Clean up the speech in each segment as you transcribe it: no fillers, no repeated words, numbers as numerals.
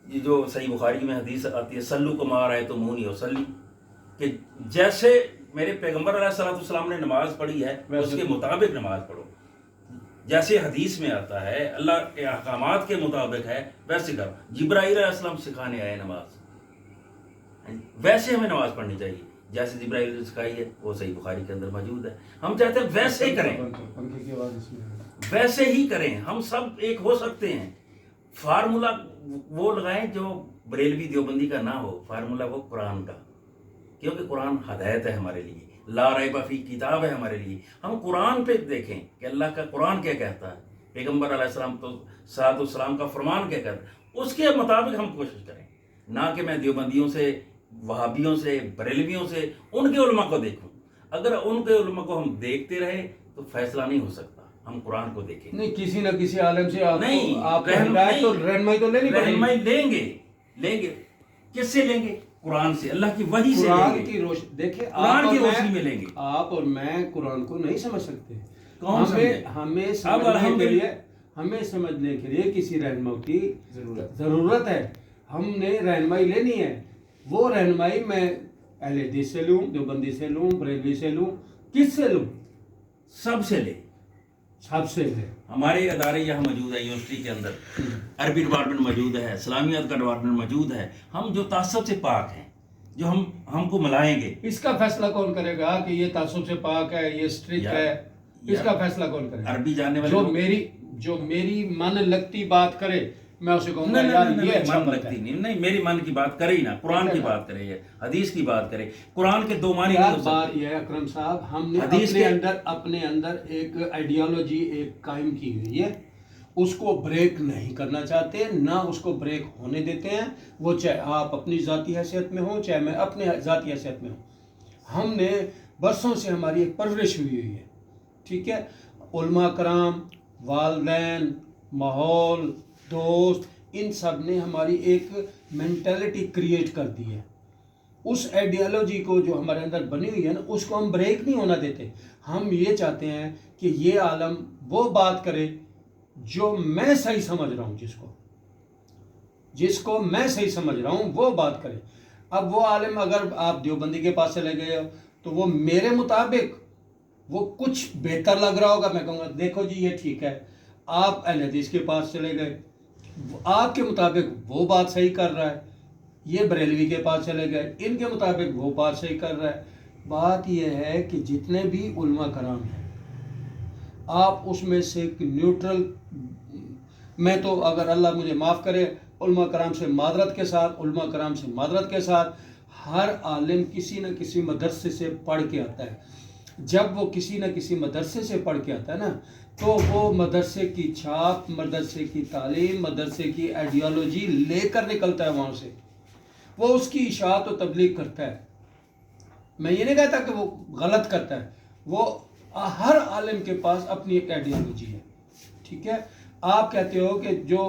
یہ جو صحیح بخاری میں حدیث آتی ہے سلو کما رأیتمونی اصلی، کہ جیسے میرے پیغمبر علیہ الصلوۃ والسلام نے نماز پڑھی ہے اس کے مطابق نماز پڑھو، جیسے حدیث میں آتا ہے اللہ کے احکامات کے مطابق ہے ویسے کرو۔ جبرائیل علیہ السلام سکھانے آئے نماز، ویسے ہمیں نماز پڑھنی چاہیے جیسے جبرائیل نے سکھائی ہے، وہ صحیح بخاری کے اندر موجود ہے۔ ہم چاہتے ہیں ویسے ہی کریں، ویسے ہی کریں، ہم سب ایک ہو سکتے ہیں۔ فارمولا وہ لگائیں جو بریلوی دیوبندی کا نہ ہو، فارمولا وہ قرآن کا، کیونکہ قرآن ہدایت ہے ہمارے لیے، لا ریب فی کتاب ہے ہمارے لیے۔ ہم قرآن پہ دیکھیں کہ اللہ کا قرآن کیا کہتا ہے، پیغمبر علیہ السلام تو صلاۃ السلام کا فرمان کیا کہتا ہے، اس کے مطابق ہم کوشش کریں، نہ کہ میں دیوبندیوں سے، وہابیوں سے، بریلویوں سے، ان کے علماء کو دیکھوں۔ اگر ان کے علماء کو ہم دیکھتے رہے تو فیصلہ نہیں ہو سکتا، ہم قرآن کو دیکھیں۔ نہیں، کسی نہ کسی عالم سے نہیں، آپ رہنمائی تو لینی پڑے گی۔ رہنمائی لیں گے، کس سے لیں گے؟ قرآن سے، اللہ کی وحی سے لیں قرآن گے، کی روشنی دیکھیں، قرآن کی روشنی میں لیں گے۔ آپ اور میں قرآن کو نہیں سمجھ سکتے، ہمیں سمجھنے کے لیے کسی رہنما کی ضرورت ہے۔ ہم نے رہنمائی لینی ہے، وہ رہنمائی میں اہل حدیث سے لوں، دیوبندی سے لوں، بریلوی سے لوں، کس سے لوں؟ سب سے لیں، سب سے لیں۔ ہمارے ادارے یہاں موجود ہے، یونیورسٹی کے اندر عربی ڈپارٹمنٹ موجود ہے، اسلامیات کا ڈپارٹمنٹ موجود ہے۔ ہم جو تعصب سے پاک ہیں، جو ہم کو ملائیں گے، اس کا فیصلہ کون کرے گا کہ یہ تعصب سے پاک ہے، یہ اسٹرکٹ ہے؟ اس کا فیصلہ کون کرے گا؟ عربی جاننے والے جو میری من لگتی بات کرے، میں اسے کہوں گا یار یہ اچھا بات ہے۔ نہیں، میری من کی بات کرے ہی نہ، قرآن کی بات کرے، حدیث کی بات کرے۔ قرآن کے دو معنی نہیں ہو بات سکتے۔ یہ ہے اکرم صاحب، ہم نے اپنے اندر ایک آئیڈیالوجی ایک قائم کی ہوئی ہے، اس کو بریک نہیں کرنا چاہتے، نہ اس کو بریک ہونے دیتے ہیں، وہ چاہے آپ اپنی ذاتی حیثیت میں ہوں، چاہے میں اپنے ذاتی حیثیت میں ہوں۔ ہم نے برسوں سے ہماری ایک پرورش ہوئی ہے، ٹھیک ہے، علماء کرام، والدین، ماحول، دوست، ان سب نے ہماری ایک مینٹلٹی کریٹ کر دی ہے۔ اس آئیڈیالوجی کو جو ہمارے اندر بنی ہوئی ہے نا، اس کو ہم بریک نہیں ہونا دیتے۔ ہم یہ چاہتے ہیں کہ یہ عالم وہ بات کرے جو میں صحیح سمجھ رہا ہوں، جس کو میں صحیح سمجھ رہا ہوں وہ بات کرے۔ اب وہ عالم، اگر آپ دیوبندی کے پاس چلے گئے ہو تو وہ میرے مطابق وہ کچھ بہتر لگ رہا ہوگا، میں کہوں گا دیکھو جی یہ ٹھیک ہے۔ آپ اہل حدیث کے پاس چلے گئے، آپ کے مطابق وہ بات صحیح کر رہا ہے۔ یہ بریلوی کے پاس چلے گئے، ان کے مطابق وہ بات صحیح کر رہا ہے۔ بات یہ ہے کہ جتنے بھی علماء کرام ہیں، آپ اس میں سے ایک نیوٹرل، میں تو اگر اللہ مجھے معاف کرے، علماء کرام سے معذرت کے ساتھ ہر عالم کسی نہ کسی مدرسے سے پڑھ کے آتا ہے۔ جب وہ کسی نہ کسی مدرسے سے پڑھ کے آتا ہے نا، تو وہ مدرسے کی چھاپ، مدرسے کی تعلیم، مدرسے کی آئیڈیالوجی لے کر نکلتا ہے وہاں سے، وہ اس کی اشاعت و تبلیغ کرتا ہے۔ میں یہ نہیں کہتا کہ وہ غلط کرتا ہے، وہ ہر عالم کے پاس اپنی ایک آئیڈیالوجی ہے، ٹھیک ہے۔ آپ کہتے ہو کہ جو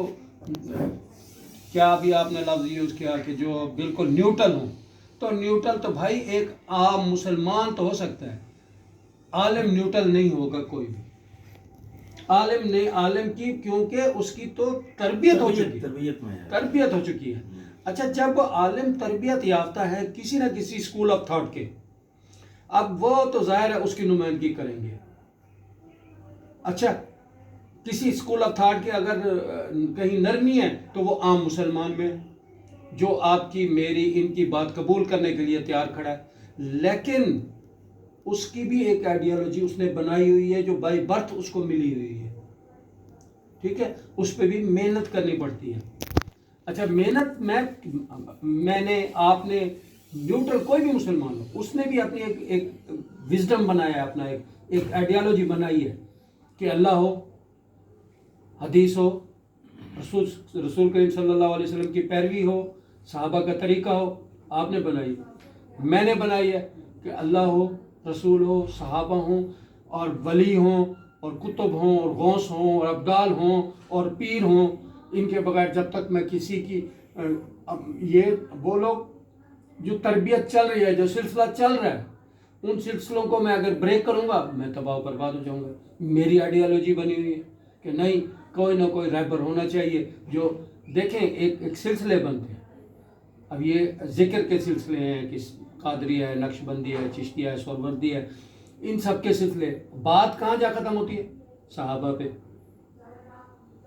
کیا ابھی آپ نے لفظ یوز کیا کہ جو بالکل نیوٹرل ہوں، تو نیوٹرل تو بھائی ایک عام مسلمان تو ہو سکتا ہے، عالم نیوٹرل نہیں ہوگا کوئی بھی۔ عالم کی، کیونکہ اس کی تو تربیت ہو چکی ہے۔ اچھا، جب عالم تربیت یافتہ ہے کسی نہ کسی اسکول آف تھاٹ کے، اب وہ تو ظاہر ہے اس کی نمائندگی کریں گے۔ اچھا، کسی اسکول آف تھاٹ کے اگر کہیں نرمی ہے تو وہ عام مسلمان میں جو آپ کی، میری، ان کی بات قبول کرنے کے لیے تیار کھڑا ہے، لیکن اس کی بھی ایک آئیڈیالوجی اس نے بنائی ہوئی ہے جو بائی برتھ اس کو ملی ہوئی ہے، ٹھیک ہے، اس پہ بھی محنت کرنی پڑتی ہے۔ اچھا، محنت میں نے، آپ نے، نیوٹرل کوئی بھی مسلمان ہو، اس نے بھی اپنی ایک وزڈم بنایا ہے، اپنا ایک آئیڈیالوجی بنائی ہے کہ اللہ ہو، حدیث ہو، رسول کریم صلی اللہ علیہ وسلم کی پیروی ہو، صحابہ کا طریقہ ہو، آپ نے بنائی، میں نے بنائی ہے کہ اللہ ہو، رسول ہو، صحابہ ہوں، اور ولی ہوں، اور کتب ہوں، اور غوث ہوں، اور ابدال ہوں، اور پیر ہوں، ان کے بغیر جب تک میں کسی کی، یہ وہ لوگ جو تربیت چل رہی ہے، جو سلسلہ چل رہا ہے، ان سلسلوں کو میں اگر بریک کروں گا میں تباہ و برباد ہو جاؤں گا۔ میری آئیڈیالوجی بنی ہوئی ہے کہ نہیں، کوئی نہ کوئی رہبر ہونا چاہیے جو دیکھیں ایک سلسلے بنتے ہیں. اب یہ ذکر کے سلسلے ہیں کہ قادری ہے، نقش بندی ہے، چشتی ہے، سہروردی ہے، ان سب کے سلسلے. بات کہاں جا ختم ہوتی ہے؟ صحابہ پہ.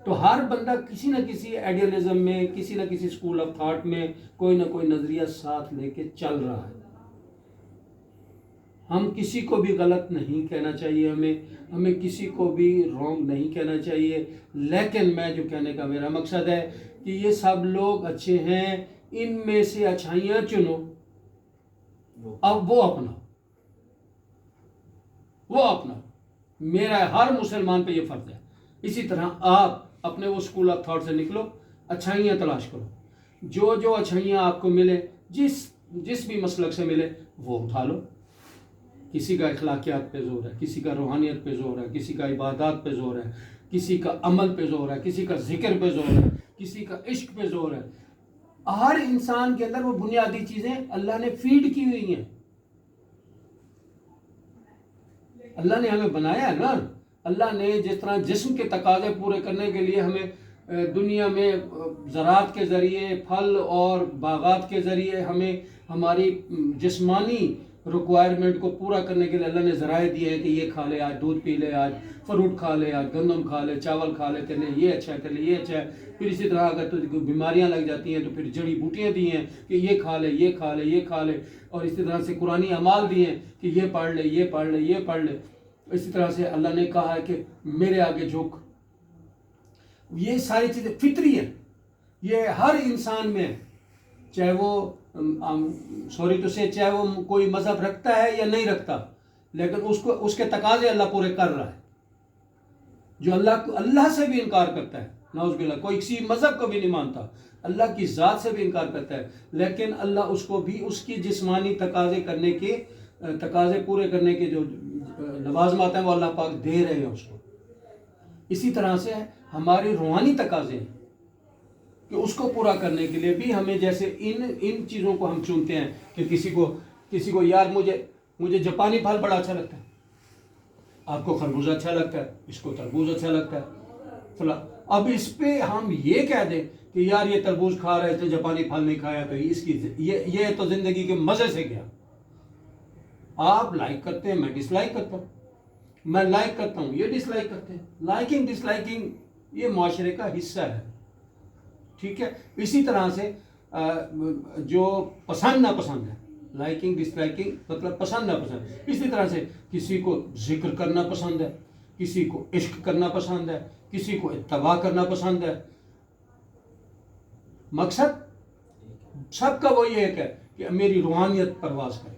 تو ہر بندہ کسی نہ کسی آئیڈیالزم میں، کسی نہ کسی اسکول آف تھاٹ میں کوئی نہ کوئی نظریہ ساتھ لے کے چل رہا ہے. ہم کسی کو بھی غلط نہیں کہنا چاہیے، ہمیں کسی کو بھی رونگ نہیں کہنا چاہیے، لیکن میں جو کہنے کا میرا مقصد ہے کہ یہ سب لوگ اچھے ہیں، ان میں سے اچھائیاں چنو، اب وہ اپنا میرا ہر مسلمان پہ یہ فرض ہے. اسی طرح آپ اپنے وہ اسکول آف تھاٹ سے نکلو، اچھائیاں تلاش کرو، جو اچھائیاں آپ کو ملے، جس بھی مسلک سے ملے وہ اٹھا لو. کسی کا اخلاقیات پہ زور ہے، کسی کا روحانیت پہ زور ہے، کسی کا عبادات پہ زور ہے، کسی کا عمل پہ زور ہے، کسی کا ذکر پہ زور ہے، کسی کا عشق پہ زور ہے. ہر انسان کے اندر وہ بنیادی چیزیں اللہ نے فیڈ کی ہوئی ہیں. اللہ نے ہمیں بنایا ہے نا. اللہ نے جس طرح جسم کے تقاضے پورے کرنے کے لیے ہمیں دنیا میں زراعت کے ذریعے، پھل اور باغات کے ذریعے ہمیں ہماری جسمانی ریکوائرمنٹ کو پورا کرنے کے لیے اللہ نے ذرائع دیے ہیں کہ یہ کھا لے، آج دودھ پی لے، آج فروٹ کھا لے، آج گندم کھا لے، چاول کھا لے، تیرے لیے یہ اچھا ہے، تیرے لیے یہ اچھا ہے. پھر اسی طرح اگر تو بیماریاں لگ جاتی ہیں تو پھر جڑی بوٹیاں دی ہیں کہ یہ کھا لے، یہ کھا لے، یہ کھا لے. اور اسی طرح سے قرآنی اعمال دیے ہیں کہ یہ پڑھ لے، یہ پڑھ لے، یہ پڑھ لے. اسی طرح سے اللہ نے کہا ہے کہ میرے آگے جھک. یہ ساری چیزیں فطری ہیں، یہ ہر انسان میں، چاہے وہ چاہے وہ کوئی مذہب رکھتا ہے یا نہیں رکھتا، لیکن اس کے تقاضے اللہ پورے کر رہا ہے. جو اللہ سے بھی انکار کرتا ہے، نعوذ باللہ، کوئی کسی مذہب کو بھی نہیں مانتا، اللہ کی ذات سے بھی انکار کرتا ہے، لیکن اللہ اس کو بھی اس کی جسمانی تقاضے پورے کرنے کے جو لوازمات ہیں وہ اللہ پاک دے رہے ہیں اس کو. اسی طرح سے ہمارے روحانی تقاضے ہیں کہ اس کو پورا کرنے کے لیے بھی ہمیں، جیسے ان چیزوں کو ہم چنتے ہیں کہ کسی کو یار مجھے جاپانی پھل بڑا اچھا لگتا ہے، آپ کو خربوزہ اچھا لگتا ہے، اس کو تربوز اچھا لگتا ہے فلاں. اب اس پہ ہم یہ کہہ دیں کہ یار یہ تربوز کھا رہا ہے تو جاپانی پھل نہیں کھایا تو اس کی یہ تو زندگی کے مزے سے گیا. آپ لائک کرتے ہیں، میں ڈس لائک کرتا ہوں، میں لائک کرتا ہوں، یہ ڈس لائک کرتے ہیں. لائکنگ ڈس لائکنگ یہ معاشرے کا حصہ ہے، ٹھیک ہے. اسی طرح سے جو پسند ناپسند ہے، لائکنگ ڈس لائکنگ مطلب پسند ناپسند. اسی طرح سے کسی کو ذکر کرنا پسند ہے، کسی کو عشق کرنا پسند ہے، کسی کو اتباع کرنا پسند ہے. مقصد سب کا وہی ایک ہے کہ میری روحانیت پرواز کرے.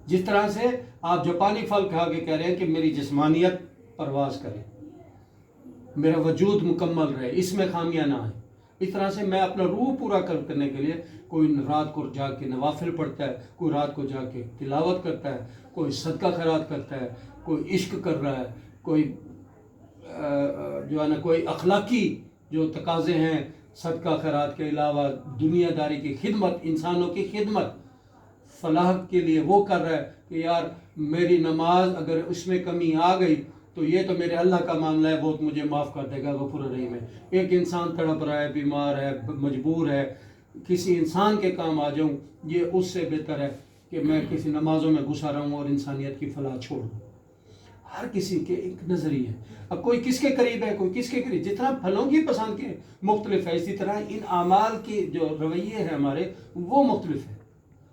جس طرح سے آپ جاپانی پھل کھا کے کہہ رہے ہیں کہ میری جسمانیت پرواز کرے، میرا وجود مکمل رہے، اس میں خامیاں نہ آئیں. اس طرح سے میں اپنا روح پورا کرنے کے لیے کوئی رات کو جا کے نوافل پڑھتا ہے، کوئی رات کو جا کے تلاوت کرتا ہے، کوئی صدقہ خیرات کرتا ہے، کوئی عشق کر رہا ہے، کوئی جو ہے نا کوئی اخلاقی جو تقاضے ہیں صدقہ خیرات کے علاوہ دنیا داری کی خدمت، انسانوں کی خدمت فلاح کے لیے وہ کر رہا ہے کہ یار میری نماز اگر اس میں کمی آ گئی تو یہ تو میرے اللہ کا معاملہ ہے، وہ مجھے معاف کر دے گا، غفور رحیم ہے. ایک انسان تڑپ رہا ہے، بیمار ہے، مجبور ہے، کسی انسان کے کام آ جاؤں، یہ اس سے بہتر ہے کہ میں کسی نمازوں میں گھسا رہوں اور انسانیت کی فلاح چھوڑ دوں. ہر کسی کے ایک نظریہ ہے. اب کوئی کس کے قریب ہے، کوئی کس کے قریب، جتنا پھلوں کی پسند کے مختلف ہے، اسی طرح ان اعمال کے جو رویے ہیں ہمارے وہ مختلف ہیں.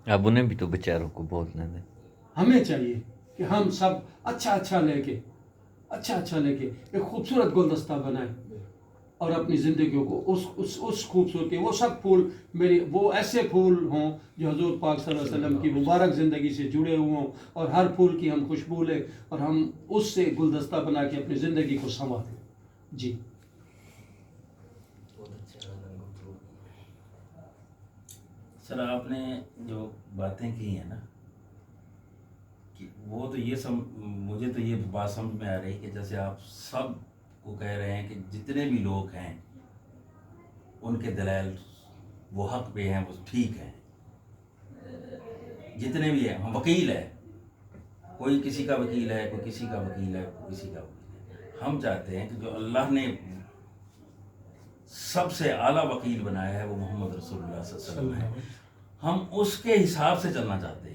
اب انہیں بھی تو بیچاروں کو بولنے دیں. ہمیں چاہیے کہ ہم سب اچھا لے کے ایک خوبصورت گلدستہ بنائیں اور اپنی زندگیوں کو اس خوبصورتی، وہ سب پھول وہ ایسے پھول ہوں جو حضور پاک صلی اللہ علیہ وسلم کی مبارک زندگی سے جڑے ہوئے ہوں، اور ہر پھول کی ہم خوشبو لیں اور ہم اس سے گلدستہ بنا کے اپنی زندگی کو سنواریں. جی سر، آپ نے جو باتیں کی ہیں نا کہ وہ تو مجھے تو یہ بات سمجھ میں آ رہی کہ جیسے آپ سب کو کہہ رہے ہیں کہ جتنے بھی لوگ ہیں ان کے دلائل وہ حق پہ ہیں، وہ ٹھیک ہیں، جتنے بھی ہیں. ہم وکیل ہے، کوئی کسی کا وکیل ہے، کوئی کسی کا وکیل ہے، کوئی کسی کا وکیل ہے. ہم چاہتے ہیں کہ جو اللہ نے سب سے اعلیٰ وکیل بنایا ہے وہ محمد رسول اللہ صلی اللہ علیہ وسلم ہے. ہم اس کے حساب سے چلنا چاہتے ہیں.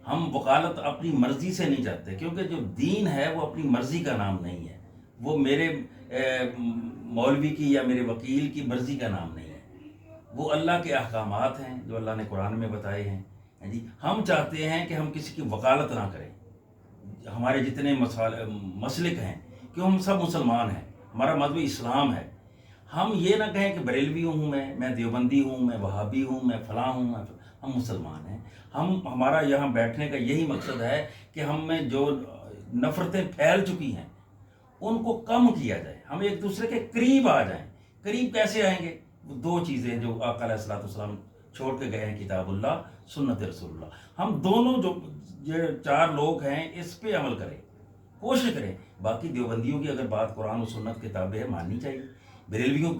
ہم وکالت اپنی مرضی سے نہیں چاہتے، کیونکہ جو دین ہے وہ اپنی مرضی کا نام نہیں ہے، وہ میرے مولوی کی یا میرے وکیل کی مرضی کا نام نہیں ہے. وہ اللہ کے احکامات ہیں جو اللہ نے قرآن میں بتائے ہیں. جی ہم چاہتے ہیں کہ ہم کسی کی وکالت نہ کریں. ہمارے جتنے مسلک ہیں، کیوں ہم سب مسلمان ہیں، ہمارا مذہب اسلام ہے. ہم یہ نہ کہیں کہ بریلوی ہوں میں دیوبندی ہوں، میں وہابی ہوں، میں فلاں ہوں. ہم مسلمان ہیں. ہمارا یہاں بیٹھنے کا یہی مقصد ہے کہ ہم میں جو نفرتیں پھیل چکی ہیں ان کو کم کیا جائے، ہم ایک دوسرے کے قریب آ جائیں. قریب کیسے آئیں گے؟ وہ دو چیزیں جو آقا علیہ الصلوۃ والسلام چھوڑ کے گئے ہیں، کتاب اللہ، سنت رسول اللہ. ہم دونوں جو یہ 4 لوگ ہیں اس پہ عمل کریں، کوشش کریں. باقی دیوبندیوں کی اگر بات قرآن و سنت کتابیں ہے ماننی چاہیے، بریلویوں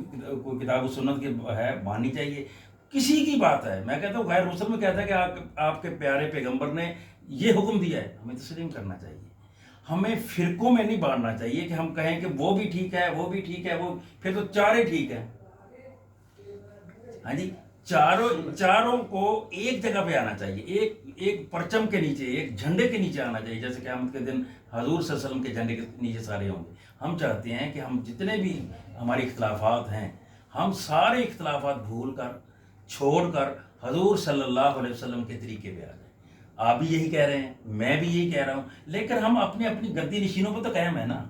کو کتاب و سنت کی ہے ماننی چاہیے. کسی کی بات ہے، میں کہتا ہوں غیر مسلم میں کہتا ہے کہ آپ کے پیارے پیغمبر نے یہ حکم دیا ہے، ہمیں تسلیم کرنا چاہیے. ہمیں فرقوں میں نہیں بانٹنا چاہیے کہ ہم کہیں کہ وہ بھی ٹھیک ہے، وہ بھی ٹھیک ہے، وہ پھر تو چارے ٹھیک ہیں. ہاں جی، چاروں کو ایک جگہ پہ آنا چاہیے، ایک پرچم کے نیچے، ایک جھنڈے کے نیچے آنا چاہیے. جیسے قیامت کے دن حضور صلی اللہ علیہ وسلم کے جھنڈے کے نیچے سارے ہوں گے. ہم چاہتے ہیں کہ ہم جتنے بھی ہمارے اختلافات ہیں، ہم سارے اختلافات بھول کر، چھوڑ کر حضور صلی اللہ علیہ وسلم کے طریقے پہ آ جائیں. آپ بھی یہی کہہ رہے ہیں، میں بھی یہی کہہ رہا ہوں، لیکن ہم اپنی گدی نشینوں پہ تو قائم ہے نا،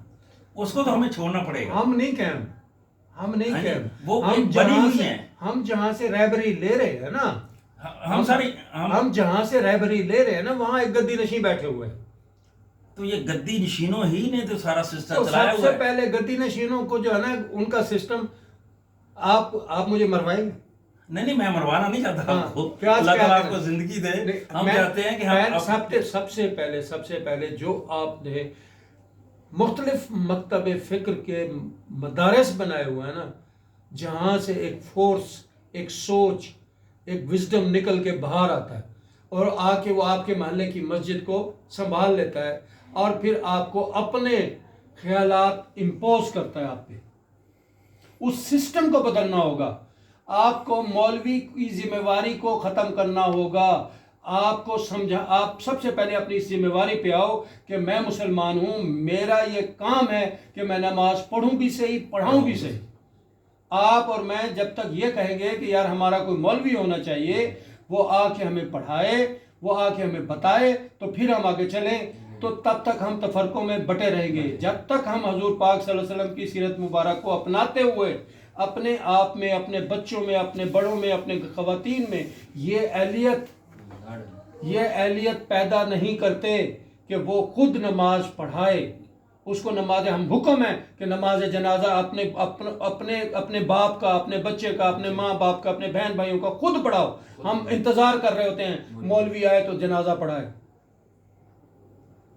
اس کو تو ہمیں چھوڑنا پڑے گا. ہم نہیں قائم، ہم نہیں قائم. وہ بنی ہوئی ہیں. ہم جہاں سے رہبری لے رہے ہیں نا، ہم جہاں سے رہبری لے رہے ہیں نا، وہاں ایک گدی نشین بیٹھے ہوئے ہیں. تو یہ گدی نشینوں ہی نے تو سارا سسٹم تو چلایا سب ہوا سے ہے. پہلے گدی نشینوں کو جو ہے نا ان کا سسٹم آپ مجھے مروائیں گے؟ نہیں میں مروانا نہیں چاہتا آپ کو. کیا اللہ تعالیٰ آپ کو زندگی دے. ہم چاہتے ہیں کہ ہم سب سے پہلے جو آپ نے مختلف مکتب فکر کے مدارس بنائے ہوئے ہیں نا، جہاں سے ایک فورس، ایک سوچ، ایک وزڈم نکل کے باہر آتا ہے اور آ کے وہ آپ کے محلے کی مسجد کو سنبھال لیتا ہے اور پھر آپ کو اپنے خیالات امپوز کرتا ہے آپ پہ. اس سسٹم کو بدلنا ہوگا. آپ کو مولوی کی ذمہ داری کو ختم کرنا ہوگا. آپ کو آپ سب سے پہلے اپنی اس ذمہ داری پہ آؤ کہ میں مسلمان ہوں، میرا یہ کام ہے کہ میں نماز پڑھوں بھی صحیح، پڑھاؤں بھی صحیح. آپ اور میں جب تک یہ کہیں گے کہ یار ہمارا کوئی مولوی ہونا چاہیے، وہ آ کے ہمیں پڑھائے، وہ آ کے ہمیں بتائے، تو پھر ہم آگے چلیں، تو تب تک ہم تفرقوں میں بٹے رہیں گے. جب تک ہم حضور پاک صلی اللہ علیہ وسلم کی سیرت مبارک کو اپناتے ہوئے اپنے آپ میں، اپنے بچوں میں، اپنے بڑوں میں، اپنے خواتین میں یہ اہلیت پیدا نہیں کرتے کہ وہ خود نماز پڑھائے. اس کو نماز، ہم حکم ہے کہ نماز جنازہ اپنے باپ کا، اپنے بچے کا، اپنے ماں باپ کا، اپنے بہن بھائیوں کا خود پڑھاؤ. ہم انتظار کر رہے ہوتے ہیں مولوی آئے تو جنازہ پڑھائے.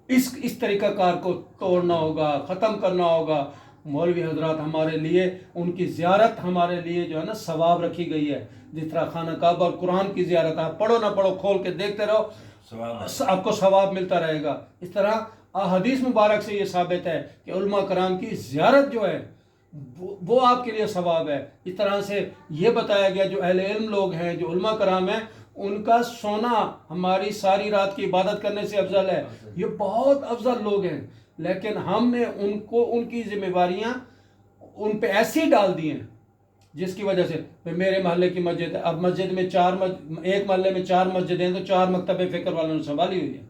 اس طریقہ کار کو توڑنا ہوگا، ختم کرنا ہوگا. مولوی حضرات ہمارے لیے، ان کی زیارت ہمارے لیے جو ہے نا ثواب رکھی گئی ہے. جس طرح خانہ کعبہ اور قرآن کی زیارت، آپ پڑھو نہ پڑھو، کھول کے دیکھتے رہو، آپ کو ثواب ملتا رہے گا. اس طرح حدیث مبارک سے یہ ثابت ہے کہ علماء کرام کی زیارت جو ہے وہ آپ کے لیے ثواب ہے. اس طرح سے یہ بتایا گیا جو اہل علم لوگ ہیں، جو علماء کرام ہیں، ان کا سونا ہماری ساری رات کی عبادت کرنے سے افضل ہے. یہ بہت افضل لوگ ہیں، لیکن ہم نے ان کی ذمہ داریاں ان پہ ایسی ڈال دی ہیں جس کی وجہ سے میرے محلے کی مسجد ہے، اب مسجد میں ایک محلے میں 4 مسجدیں ہیں تو 4 مکتب فکر والوں نے سنبھالی ہوئی ہیں.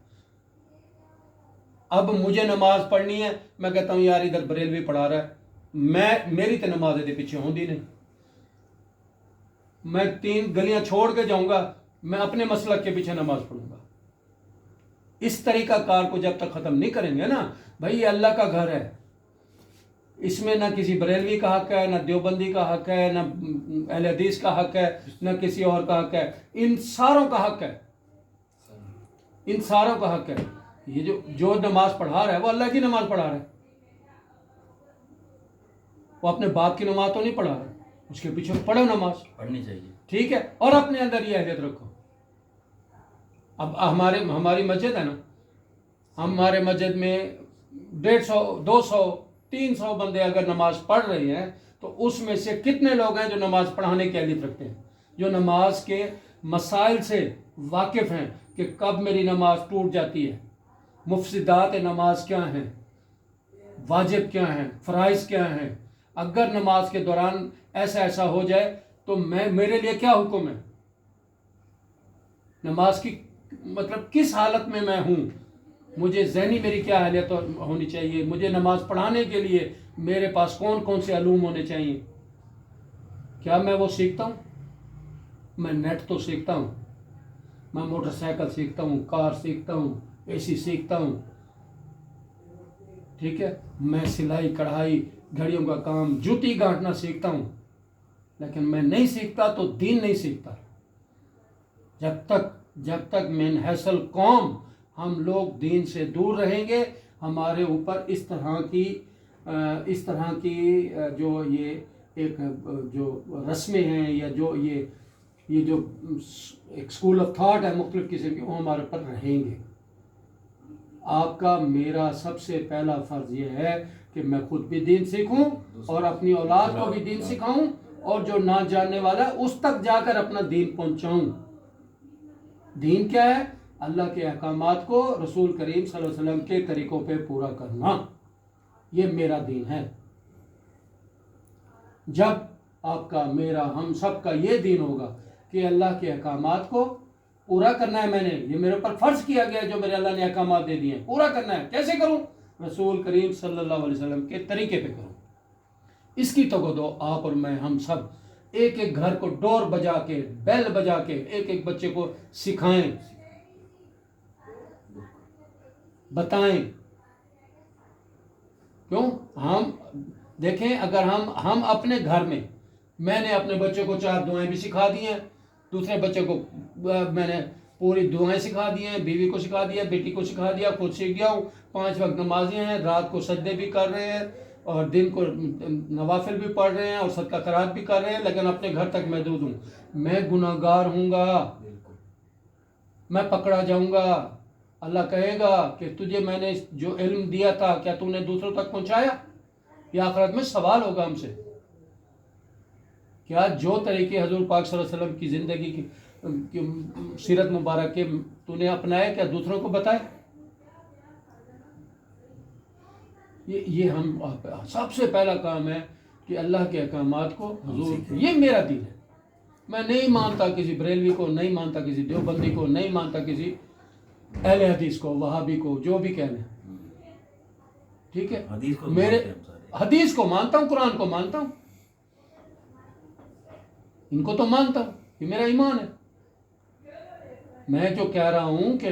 اب مجھے نماز پڑھنی ہے، میں کہتا ہوں یار ادھر بریلوی پڑھا رہا ہے، میری تو نماز دے پیچھے ہوندی نہیں. میں 3 گلیاں چھوڑ کے جاؤں گا، میں اپنے مسلک کے پیچھے نماز پڑھوں گا. اس طریقہ کار کو جب تک ختم نہیں کریں گے نا، بھائی یہ اللہ کا گھر ہے، اس میں نہ کسی بریلوی کا حق ہے، نہ دیوبندی کا حق ہے، نہ اہل حدیث کا حق ہے، نہ کسی اور کا حق ہے. ان ساروں کا حق ہے، ان ساروں کا حق ہے. یہ جو نماز پڑھا رہا ہے وہ اللہ کی نماز پڑھا رہا ہے، وہ اپنے باپ کی نماز تو نہیں پڑھا رہا. اس کے پیچھے پڑھو، نماز پڑھنی چاہیے، ٹھیک ہے، اور اپنے اندر یہ اہلیت رکھو. اب ہماری مسجد ہے نا، ہمارے مسجد میں 150 200 300 بندے اگر نماز پڑھ رہے ہیں تو اس میں سے کتنے لوگ ہیں جو نماز پڑھانے کی اہلیت رکھتے ہیں، جو نماز کے مسائل سے واقف ہیں کہ کب میری نماز ٹوٹ جاتی ہے، مفسدات نماز کیا ہیں، واجب کیا ہیں، فرائض کیا ہیں، اگر نماز کے دوران ایسا ہو جائے تو میرے لیے کیا حکم ہے، نماز کی مطلب کس حالت میں میں ہوں، مجھے ذہنی میری کیا حالت ہونی چاہیے، مجھے نماز پڑھانے کے لیے میرے پاس کون کون سے علوم ہونے چاہیے، کیا میں وہ سیکھتا ہوں؟ میں نیٹ تو سیکھتا ہوں، میں موٹر سائیکل سیکھتا ہوں، کار سیکھتا ہوں، اے سی سیکھتا ہوں، ٹھیک ہے، میں سلائی کڑھائی گھڑیوں کا کام جوتی گانٹنا سیکھتا ہوں، لیکن میں نہیں سیکھتا تو دین نہیں سیکھتا۔ جب تک من حیث القوم ہم لوگ دین سے دور رہیں گے، ہمارے اوپر اس طرح کی جو یہ ایک جو رسمیں ہیں یا جو یہ جو ایک اسکول آف تھاٹ ہے مختلف قسم کے، وہ ہمارے پر رہیں گے۔ آپ کا میرا سب سے پہلا فرض یہ ہے کہ میں خود بھی دین سیکھوں اور اپنی اولاد کو بھی دین سکھاؤں، اور جو نہ جاننے والا ہے اس تک جا کر اپنا دین پہنچاؤں۔ دین کیا ہے؟ اللہ کے احکامات کو رسول کریم صلی اللہ علیہ وسلم کے طریقوں پہ پورا کرنا، یہ میرا دین ہے۔ جب آپ کا میرا ہم سب کا یہ دین ہوگا کہ اللہ کے احکامات کو پورا کرنا ہے، میں نے یہ میرے اوپر فرض کیا گیا ہے، جو میرے اللہ نے احکامات دے دیے ہیں پورا کرنا ہے، کیسے کروں؟ رسول کریم صلی اللہ علیہ وسلم کے طریقے پہ کروں۔ اس کی توجہ آپ اور میں ہم سب ایک ایک گھر کو ڈور بجا کے بیل بجا کے ایک ایک بچے کو سکھائیں، بتائیں۔ کیوں؟ ہم دیکھیں، اگر ہم اپنے گھر میں نے اپنے بچے کو 4 دعائیں بھی سکھا دی ہیں، دوسرے بچے کو میں نے پوری دعائیں سکھا دی ہیں، بیوی کو سکھا دیا، بیٹی کو سکھا دیا، خود سیکھ گیا ہوں، 5 وقت نمازی ہیں، رات کو سجدے بھی کر رہے ہیں اور دن کو نوافل بھی پڑھ رہے ہیں اور صدقہ خیرات بھی کر رہے ہیں، لیکن اپنے گھر تک محدود ہوں۔ میں گناہگار ہوں گا، میں پکڑا جاؤں گا، اللہ کہے گا کہ تجھے میں نے جو علم دیا تھا کیا تو نے دوسروں تک پہنچایا؟ یہ آخرت میں سوال ہوگا ہم سے، کیا جو طریقے حضور پاک صلی اللہ علیہ وسلم کی زندگی کی سیرت مبارک کے تو نے اپنائے، کیا دوسروں کو بتائے؟ یہ ہم سب سے پہلا کام ہے کہ اللہ کے احکامات کو حضور، یہ میرا دین ہے۔ میں نہیں مانتا کسی بریلوی کو، نہیں مانتا کسی دیوبندی کو، نہیں مانتا کسی اہل حدیث کو، وہابی کو، جو بھی کہنے، ٹھیک ہے؟ میرے حدیث کو مانتا ہوں، قرآن کو مانتا ہوں، ان کو تو مانتا ہوں، یہ میرا ایمان ہے۔ میں جو کہہ رہا ہوں کہ